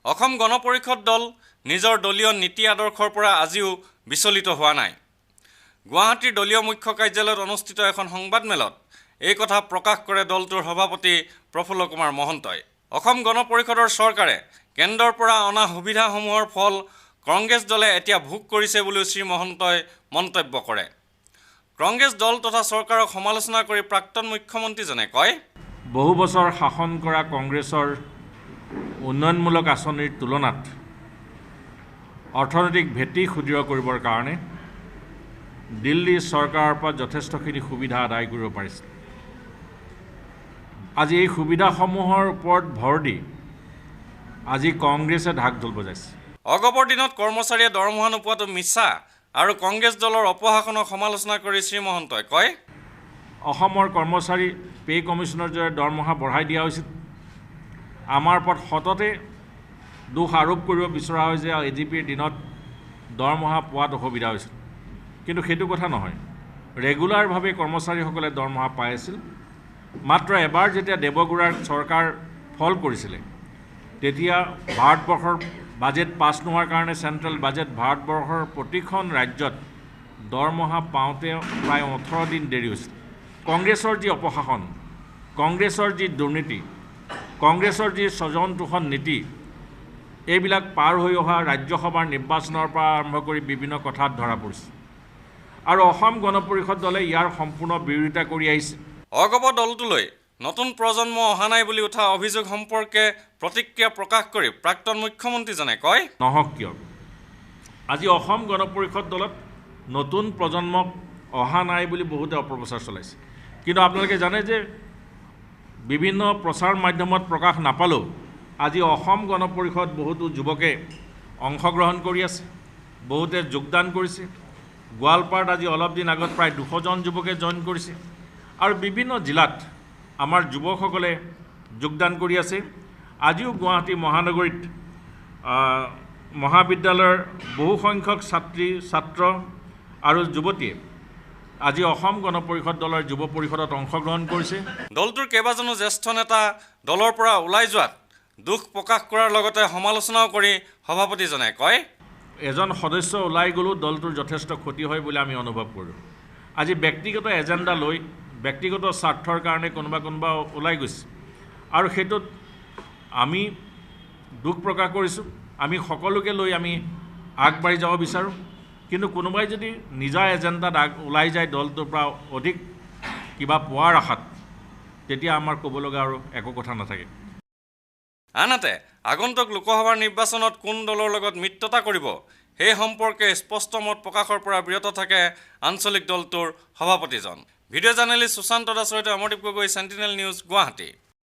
অসম গণ পৰিষদ দল নিজৰ দলীয় নীতি আদৰ্শৰ পৰা আজিও বিচলিত হোৱা নাই। গুৱাহাটীৰ দলীয় মুখ্য কাৰ্যালয়ত অনুষ্ঠিত এখন সংবাদমেলত এই কথা প্ৰকাশ কৰে দলটোৰ সভাপতি প্ৰফুল্ল কুমাৰ মহন্তই। অসম গণ পৰিষদৰ চৰকাৰে কেন্দ্ৰৰ পৰা অনা সুবিধাসমূহৰ ফল কংগ্ৰেছ দলে এতিয়া ভোগ কৰিছে বুলিও শ্ৰী মহন্তই মন্তব্য কৰে। কংগ্ৰেছ দল তথা চৰকাৰক সমালোচনা কৰি প্ৰাক্তন মুখ্যমন্ত্ৰীজনে কয়, বহু বছৰ শাসন কৰা কংগ্ৰেছৰ উন্নয়নমূলক আঁচনিৰ তুলনাত অৰ্থনৈতিক ভেটি সুদৃঢ় কৰিবৰ কাৰণে দিল্লী চৰকাৰৰ পৰা যথেষ্টখিনি সুবিধা আদায় কৰিব পাৰিছে। আজি এই সুবিধাসমূহৰ ওপৰত ভৰ দি আজি কংগ্ৰেছে ঢাক ঢোল বজাইছে। অগপৰ দিনত কৰ্মচাৰীয়ে দৰমহা নোপোৱাটো মিছা আৰু কংগ্ৰেছ দলৰ অপশাসনক সমালোচনা কৰি শ্ৰী মহন্তই কয়, অসমৰ কৰ্মচাৰী পে' কমিশ্যনৰ জৰিয়তে দৰমহা বঢ়াই দিয়া হৈছিল। আমাৰ ওপৰত সততে দোষ আৰোপ কৰিব বিচৰা হয় যে এজিপিৰ দিনত দৰমহা পোৱাত অসুবিধা হৈছিল, কিন্তু সেইটো কথা নহয়। ৰেগুলাৰভাৱে কৰ্মচাৰীসকলে দৰমহা পাই আছিল। মাত্ৰ এবাৰ যেতিয়া দেৱগুৰাৰ চৰকাৰ ফল কৰিছিলে তেতিয়া ভাৰতবৰ্ষৰ বাজেট পাছ নোহোৱাৰ কাৰণে চেণ্ট্ৰেল বাজেট ভাৰতবৰ্ষৰ প্ৰতিখন ৰাজ্যত দৰমহা পাওঁতে প্ৰায় 18 দিন দেৰি হৈছিল। কংগ্ৰেছৰ যি অপশাসন, কংগ্ৰেছৰ যি দুৰ্নীতি, কংগ্ৰেছৰ যি স্বজন তোষণ নীতি, এইবিলাক পাৰ হৈ অহা ৰাজ্যসভাৰ নিৰ্বাচনৰ পৰা আৰম্ভ কৰি বিভিন্ন কথাত ধৰা পৰিছে আৰু অসম গণ পৰিষদ দলে ইয়াৰ সম্পূৰ্ণ বিৰোধিতা কৰি আহিছে। অগপ দলটোলৈ নতুন প্ৰজন্ম অহা নাই বুলি উঠা অভিযোগ সম্পৰ্কে প্ৰতিক্ৰিয়া প্ৰকাশ কৰি প্ৰাক্তন মুখ্যমন্ত্ৰীজনে কয়, নহওক কিয় আজি অসম গণ পৰিষদ দলত নতুন প্ৰজন্মক অহা নাই বুলি বহুতে অপপ্ৰচাৰ চলাইছে। কিন্তু আপোনালোকে জানে যে বিভিন্ন প্ৰচাৰ মাধ্যমত প্ৰকাশ নাপালেও আজি অসম গণ পৰিষদ বহুতো যুৱকে অংশগ্ৰহণ কৰি আছে, বহুতে যোগদান কৰিছে। গোৱালপাৰাত আজি অলপ দিন আগত প্ৰায় 200জন যুৱকে জইন কৰিছে আৰু বিভিন্ন জিলাত আমাৰ যুৱকসকলে যোগদান কৰি আছে। আজিও গুৱাহাটী মহানগৰীত মহাবিদ্যালয়ৰ বহুসংখ্যক ছাত্ৰ আৰু যুৱতীয়ে আজি অসম গণ পৰিষদ দলৰ যুৱ পৰিষদত অংশগ্ৰহণ কৰিছে। দলটোৰ কেইবাজনো জ্যেষ্ঠ নেতা দলৰ পৰা ওলাই যোৱাত দুখ প্ৰকাশ কৰাৰ লগতে সমালোচনাও কৰি সভাপতিজনে কয়, এজন সদস্য ওলাই গ'লেও দলটোৰ যথেষ্ট ক্ষতি হয় বুলি আমি অনুভৱ কৰোঁ। আজি ব্যক্তিগত এজেণ্ডা লৈ ব্যক্তিগত স্বাৰ্থৰ কাৰণে কোনোবা ওলাই গৈছে আৰু সেইটোত আমি দুখ প্ৰকাশ কৰিছোঁ। আমি সকলোকে লৈ আমি আগবাঢ়ি যাব বিচাৰোঁ, কিন্তু কোনোবাই যদি নিজা এজেণ্ডাত ওলাই যায় দলটোৰ পৰা অধিক কিবা পোৱাৰ আশাত, তেতিয়া আমাৰ ক'ব লগা আৰু একো কথা নাথাকে। আনহাতে আগন্তুক লোকসভাৰ নিৰ্বাচনত কোন দলৰ লগত মিত্ৰতা কৰিব সেই সম্পৰ্কে স্পষ্ট মত প্ৰকাশৰ পৰা বিৰত থাকে আঞ্চলিক দলটোৰ সভাপতিজন। ভিডিঅ' জাৰ্নেলিষ্ট সুশান্ত দাসৰ সৈতে অমৰদীপ গগৈ, চেণ্টিনেল নিউজ, গুৱাহাটী।